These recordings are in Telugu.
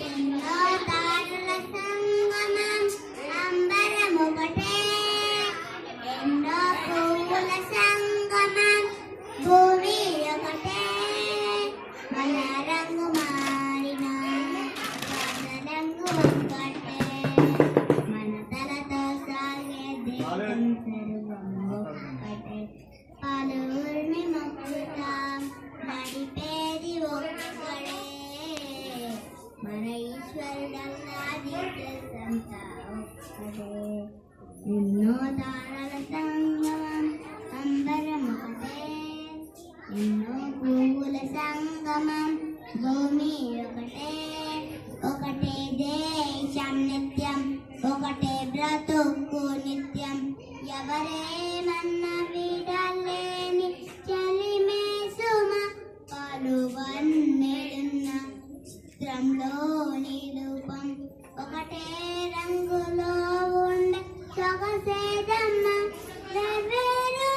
ఎన్నో తారల సంగమం అంబరమొకటే, ఎన్నో పువ్వుల సంగమం భూమి ఒకటే. మన రంగు మారిన మన రంగు ఒక్కటే, మన తలతో సాగే దేశం సర్వం ఒక్కటే. పలువురిని మొక్కుతాం నడిపేది ఒక్కడే, మన ఈశ్వరుడల్లా దేశంతా ఒక్కటే. ఎన్నో తారల సంగమం అంబరం ఒకటే, ఎన్నో పువ్వుల సంగమం భూమి ఒకటే. ఒకటే దేశం నిత్యం, ఒకటే బ్రతుకు నిత్యం. ఎవరేమన్నా వీడలేని చలిమే సుమ, పలువన్నెలున్న చిత్రంలోని రూపం. ఒకటే రంగులో ఉండే సొగసేదమ్మ, వేర్వేరు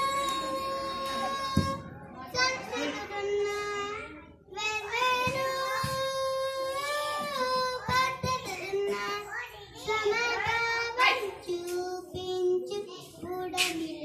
సంస్కృతులున్న వేర్వేరు పద్ధతులున్న సమభావం చూపించు పుడమి